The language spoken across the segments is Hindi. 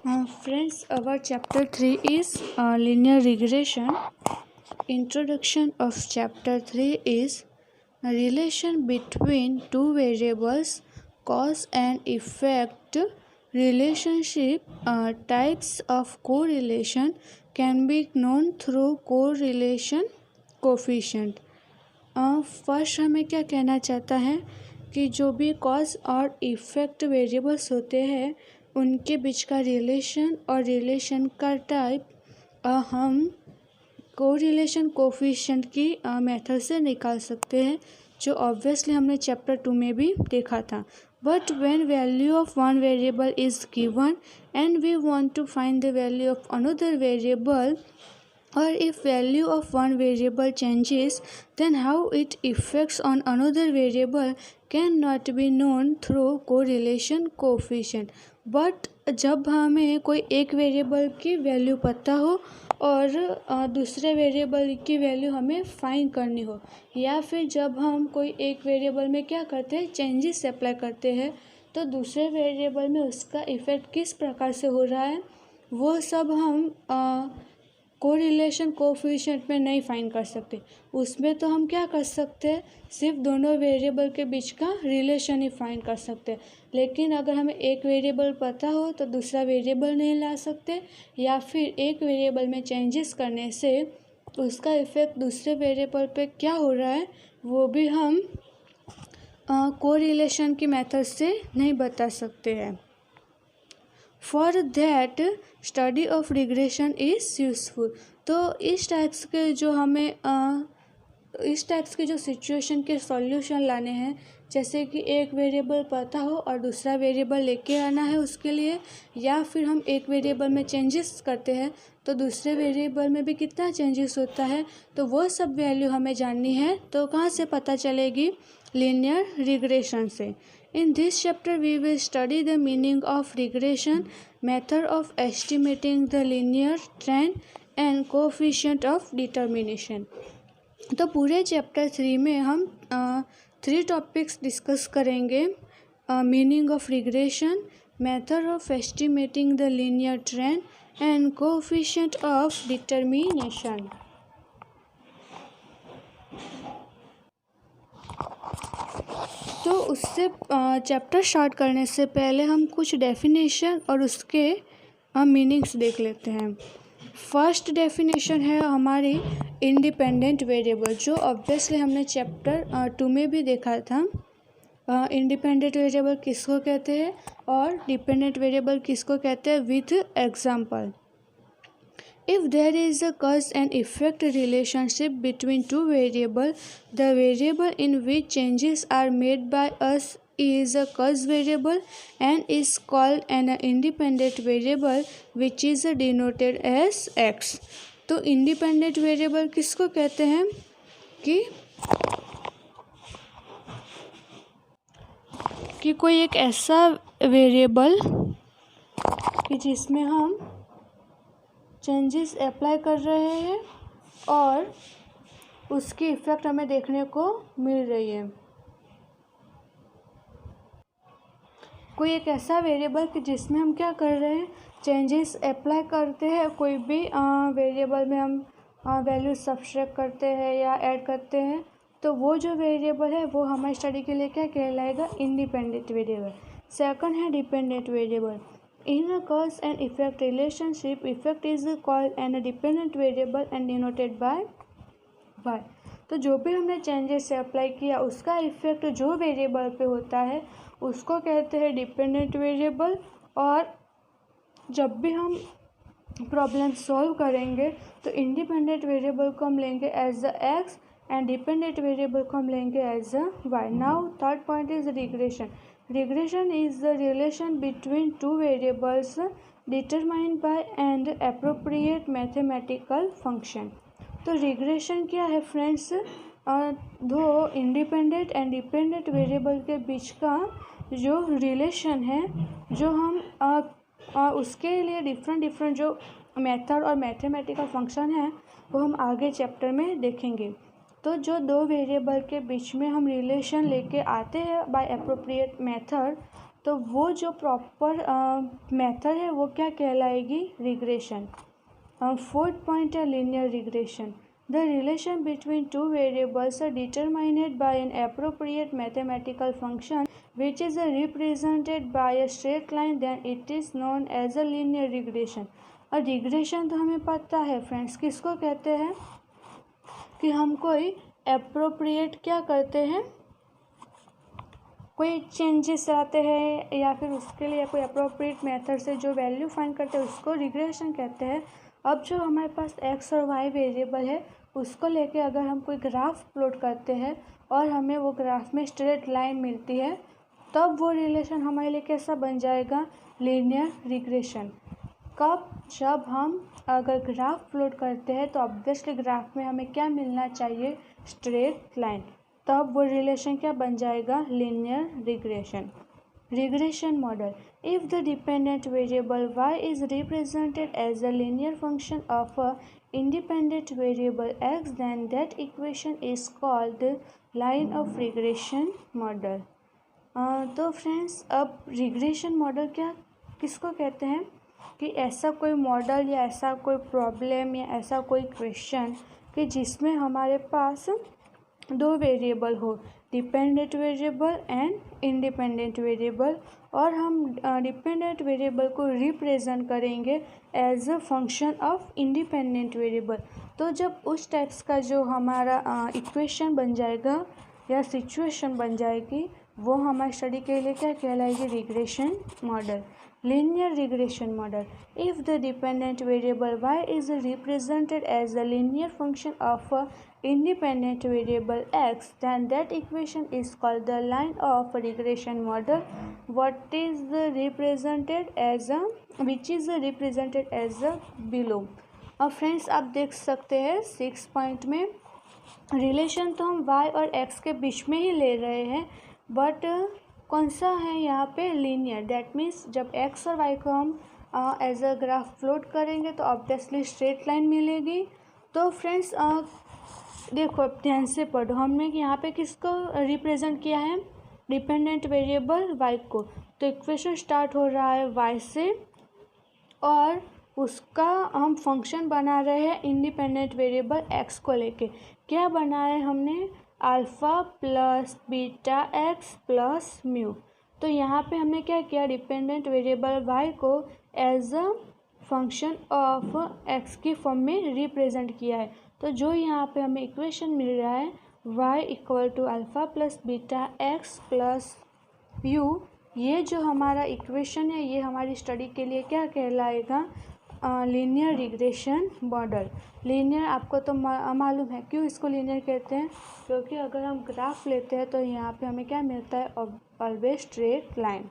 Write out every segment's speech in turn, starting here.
Friends, our chapter 3 is linear regression. Introduction of chapter 3 is a relation between two variables, cause and effect. Relationship types of correlation can be known through correlation coefficient. First हमें क्या कहना चाहता है कि जो भी कॉज और इफ़ेक्ट वेरिएबल्स होते हैं उनके बीच का रिलेशन और रिलेशन का टाइप हम कोरिलेशन कोफिशिएंट की मेथड से निकाल सकते हैं, जो ऑब्वियसली हमने चैप्टर 2 में भी देखा था. But when value of one variable is given and we want to find the value of another variable, or if value of one variable changes, then how it affects on another variable cannot be known through correlation coefficient. But जब हमें कोई एक वेरिएबल की वैल्यू पता हो और दूसरे वेरिएबल की वैल्यू हमें फाइंड करनी हो, या फिर जब हम कोई एक वेरिएबल में क्या करते हैं, चेंजेस अप्लाई करते हैं, तो दूसरे वेरिएबल में उसका इफ़ेक्ट किस प्रकार से हो रहा है वो सब हम कोरिलेशन कोफिशिएंट में नहीं फाइंड कर सकते. उसमें तो हम क्या कर सकते हैं, सिर्फ दोनों वेरिएबल के बीच का रिलेशन ही फाइंड कर सकते हैं. लेकिन अगर हमें एक वेरिएबल पता हो तो दूसरा वेरिएबल नहीं ला सकते, या फिर एक वेरिएबल में चेंजेस करने से उसका इफ़ेक्ट दूसरे वेरिएबल पे क्या हो रहा है वो भी हम कोरिलेशन की मेथड से नहीं बता सकते हैं. For that study of regression is useful. तो इस टाइप्स के जो हमें इस टाइप्स के जो सिचुएशन के सॉल्यूशन लाने हैं, जैसे कि एक वेरिएबल पता हो और दूसरा वेरिएबल लेके आना है उसके लिए, या फिर हम एक वेरिएबल में चेंजेस करते हैं तो दूसरे वेरिएबल में भी कितना चेंजेस होता है, तो वो सब वैल्यू हमें जाननी है. तो कहाँ से पता चलेगी, लीनियर रिग्रेशन से. In this chapter, we will study the meaning of regression, method of estimating the linear trend, and coefficient of determination. तो पूरे चैप्टर 3 में हम 3 टॉपिक्स डिस्कस करेंगे. Meaning of regression, method of estimating the linear trend, and coefficient of determination. तो उससे चैप्टर स्टार्ट करने से पहले हम कुछ डेफिनेशन और उसके मीनिंग्स देख लेते हैं. फर्स्ट डेफिनेशन है हमारी इंडिपेंडेंट वेरिएबल, जो ऑब्वियसली हमने चैप्टर 2 में भी देखा था. इंडिपेंडेंट वेरिएबल किसको कहते हैं और डिपेंडेंट वेरिएबल किसको कहते हैं, with example. If there is a cause and effect relationship between two variables, the variable in which changes are made by us is a cause variable and is called an independent variable, which is denoted as x. तो independent variable किसको कहते हैं कि कोई एक ऐसा वेरिएबल कि जिसमें हम चेंजेस अप्लाई कर रहे हैं और उसकी इफ़ेक्ट हमें देखने को मिल रही है. कोई एक ऐसा वेरिएबल कि जिसमें हम क्या कर रहे हैं, चेंजेस अप्लाई करते हैं. कोई भी वेरिएबल में हम वैल्यू सब्सट्रैक्ट करते हैं या ऐड करते हैं, तो वो जो वेरिएबल है वो हमारी स्टडी के लिए क्या कहलाएगा, इंडिपेंडेंट वेरिएबल. सेकंड है dependent variable. In a cause and effect relationship, effect is called an dependent variable and denoted by y. तो जो भी हमने चेंजेस से अप्लाई किया उसका इफेक्ट जो वेरिएबल पे होता है उसको कहते हैं डिपेंडेंट वेरिएबल. और जब भी हम प्रॉब्लम सॉल्व करेंगे तो इंडिपेंडेंट वेरिएबल को हम लेंगे as a x and dependent variable को हम लेंगे as a y. Now third point is regression. Regression is the relation between two variables determined by an appropriate mathematical function. तो regression क्या है फ्रेंड्स, दो इंडिपेंडेंट एंड डिपेंडेंट वेरिएबल के बीच का जो रिलेशन है, जो हम उसके लिए डिफरेंट जो मेथड और मैथमेटिकल फंक्शन है वो हम आगे चैप्टर में देखेंगे. तो जो दो वेरिएबल के बीच में हम रिलेशन लेके आते हैं बाय एप्रोप्रिएट मेथड, तो वो जो प्रॉपर मेथड है वो क्या कहलाएगी, रिग्रेशन। फोर्थ पॉइंट है linear regression. The relation between two variables are determined by an appropriate mathematical function which is represented by a straight line, then it is known as a linear regression. और रिग्रेशन तो हमें पता है फ्रेंड्स, किसको कहते हैं कि हम कोई एप्रोप्रिएट क्या करते हैं, कोई चेंजेस आते हैं या फिर उसके लिए कोई अप्रोप्रिएट मेथड से जो वैल्यू फाइंड करते हैं उसको रिग्रेशन कहते हैं। अब जो हमारे पास एक्स और वाई वेरिएबल है उसको लेके अगर हम कोई ग्राफ प्लॉट करते हैं और हमें वो ग्राफ में स्ट्रेट लाइन मिलती है, तब वो रिलेशन हमारे लिए कैसा बन जाएगा, लीनियर रिग्रेशन। कब, जब हम अगर ग्राफ प्लॉट करते हैं तो ऑब्वियसली ग्राफ में हमें क्या मिलना चाहिए, स्ट्रेट लाइन, तब वो रिलेशन क्या बन जाएगा, linear regression. Regression model, if the dependent variable y is represented as a linear function of a independent variable x, then that equation is called the line of regression model। तो फ्रेंड्स अब रिग्रेशन मॉडल क्या किसको कहते हैं कि ऐसा कोई मॉडल या ऐसा कोई प्रॉब्लम या ऐसा कोई क्वेश्चन कि जिसमें हमारे पास दो वेरिएबल हो, dependent variable and independent variable, और हम डिपेंडेंट वेरिएबल को रिप्रेजेंट करेंगे as a function of independent variable. तो जब उस टाइप्स का जो हमारा इक्वेशन बन जाएगा या सिचुएशन बन जाएगी, वो हमारे स्टडी के लिए क्या कहलाएगी, regression model. Linear regression model, if the dependent variable y is represented as a linear function of a independent variable x, then that equation is called the line of regression model, what is represented as a which is represented as a below। अब फ्रेंड्स आप देख सकते हैं 6 पॉइंट में रिलेशन तो हम y और x के बीच में ही ले रहे हैं, बट कौन सा है यहाँ पे, लीनियर। दैट मीन्स जब x और y को हम एज अ ग्राफ प्लॉट करेंगे तो ऑब्वियसली स्ट्रेट लाइन मिलेगी। तो फ्रेंड्स देखो अब ध्यान से पढ़ो, हमने यहाँ पे किसको रिप्रेजेंट किया है, डिपेंडेंट वेरिएबल y को। तो इक्वेशन स्टार्ट हो रहा है y से और उसका हम फंक्शन बना रहे हैं इंडिपेंडेंट वेरिएबल x को लेके। क्या बनाया है हमने, alpha plus beta x plus mu. तो यहाँ पे हमने क्या किया, डिपेंडेंट वेरिएबल y को as a function of x की फॉर्म में रिप्रेजेंट किया है। तो जो यहाँ पे हमें इक्वेशन मिल रहा है y equal to alpha plus beta x plus mu, ये जो हमारा इक्वेशन है ये हमारी स्टडी के लिए क्या कहलाएगा, लीनियर रिग्रेशन मॉडल। लीनियर आपको तो मालूम है क्यों इसको लीनियर कहते हैं, क्योंकि अगर हम ग्राफ लेते हैं तो यहाँ पे हमें क्या मिलता है, ऑलवेज स्ट्रेट लाइन।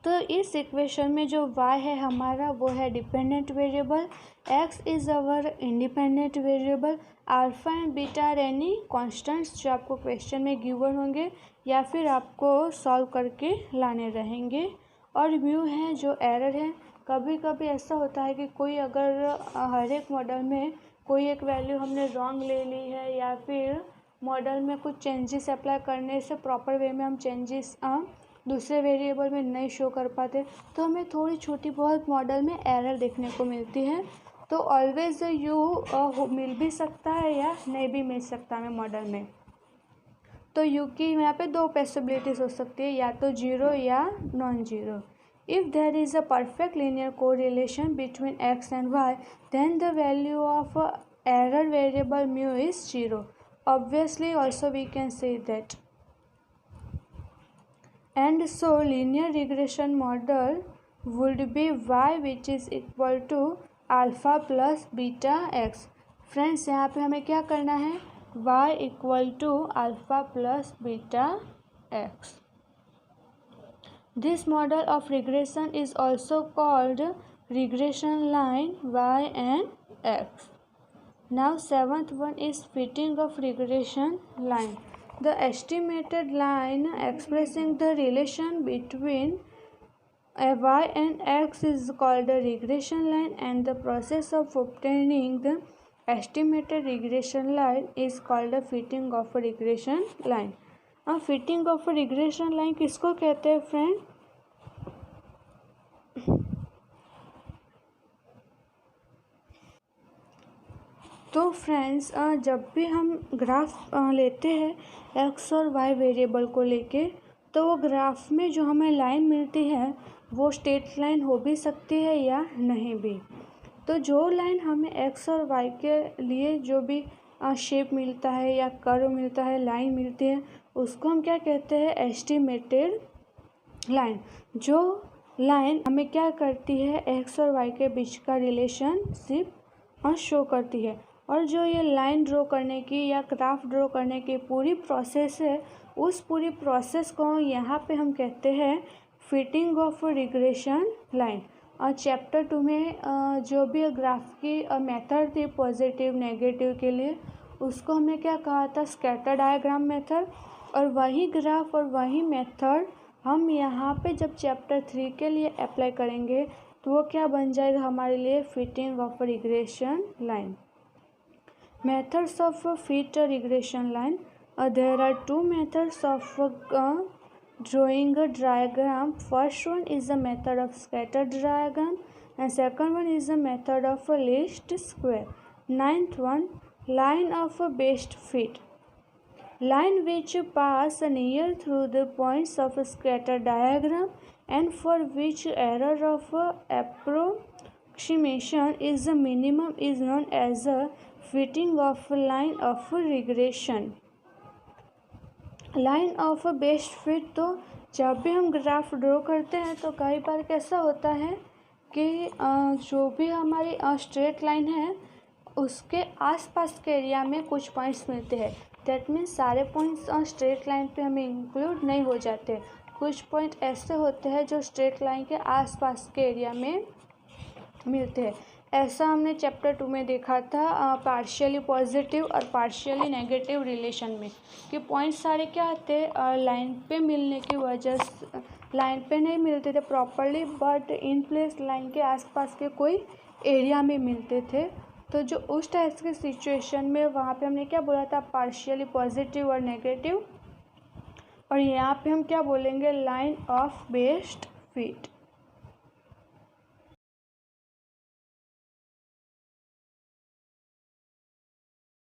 तो इस इक्वेशन में जो y है हमारा वो है dependent variable, x is our independent variable, alpha and beta are any constants जो आपको क्वेश्चन में गिवन होंगे या फिर आपको सॉल्व करके लाने रहेंगे, और म्यू है जो एरर है। कभी कभी ऐसा होता है कि कोई अगर हर एक मॉडल में कोई एक वैल्यू हमने रॉन्ग ले ली है या फिर मॉडल में कुछ चेंजेस अप्लाई करने से प्रॉपर वे में हम चेंजेस दूसरे वेरिएबल में नहीं शो कर पाते, तो हमें थोड़ी छोटी बहुत मॉडल में एरर देखने को मिलती है। तो ऑलवेज यू मिल भी सकता है या नहीं भी मिल सकता हमें मॉडल में। तो यू की यहाँ पे दो पॉसिबिलिटीज हो सकती है, या तो जीरो या non zero. If there is a perfect linear correlation between x and y, then the value of error variable mu is 0. Obviously, also we can say that. And so, linear regression model would be y which is equal to alpha plus beta x. Friends, यहाँ पे हमें क्या करना है, y equal to alpha plus beta x. This model of regression is also called regression line y and x. Now seventh one is fitting of regression line. The estimated line expressing the relation between y and x is called a regression line, and the process of obtaining the estimated regression line is called a fitting of a regression line. Fitting of regression line किसको कहते हैं फ्रेंड? तो फ्रेंड्स, जब भी हम ग्राफ लेते हैं एक्स और वाई वेरिएबल को लेके, तो वो ग्राफ में जो हमें लाइन मिलती है वो स्ट्रेट लाइन हो भी सकती है या नहीं भी। तो जो लाइन हमें एक्स और वाई के लिए जो भी शेप मिलता है या कर्व मिलता है, लाइन मिलती है, उसको हम क्या कहते हैं? Estimated line. जो लाइन हमें क्या करती है? एक्स और वाई के बीच का रिलेशनशिप शो करती है। और जो ये लाइन ड्रॉ करने की या ग्राफ ड्रॉ करने की पूरी प्रोसेस है, उस पूरी प्रोसेस को यहाँ पे हम कहते हैं फिटिंग ऑफ रिग्रेशन लाइन। और चैप्टर 2 में जो भी ग्राफ की मेथड थी पॉजिटिव नेगेटिव के लिए, उसको हमने क्या कहा था? Scatter diagram method. और वही ग्राफ और वही मेथड हम यहाँ पे जब चैप्टर 3 के लिए अप्लाई करेंगे तो वो क्या बन जाएगा हमारे लिए? Fitting of regression line. Methods of fit regression line. There are two methods of drawing a diagram. First one is the method of scatter diagram and second one is the method of least square. Ninth one, line of best fit. Line which pass near through the points of scatter diagram and for which error of approximation is the minimum is known as a fitting of line of regression. Line of best fit, तो जब भी हम ग्राफ ड्रॉ करते हैं तो कई बार कैसा होता है कि जो भी हमारी स्ट्रेट लाइन है उसके आसपास के एरिया में कुछ पॉइंट्स मिलते हैं। दैट मीन्स सारे पॉइंट्स स्ट्रेट लाइन पे हमें इंक्लूड नहीं हो जाते। कुछ पॉइंट ऐसे होते हैं जो स्ट्रेट लाइन के आसपास के एरिया में मिलते हैं। ऐसा हमने चैप्टर 2 में देखा था पार्शियली पॉजिटिव और पार्शियली नेगेटिव रिलेशन में, कि पॉइंट सारे क्या आते लाइन पे मिलने की वजह से, लाइन पे नहीं मिलते थे properly but in place line के आसपास के कोई एरिया में मिलते थे। तो जो उस टाइप के सिचुएशन में वहाँ पे हमने क्या बोला था? पार्शियली पॉजिटिव और नेगेटिव। और यहाँ पे हम क्या बोलेंगे? Line of best fit.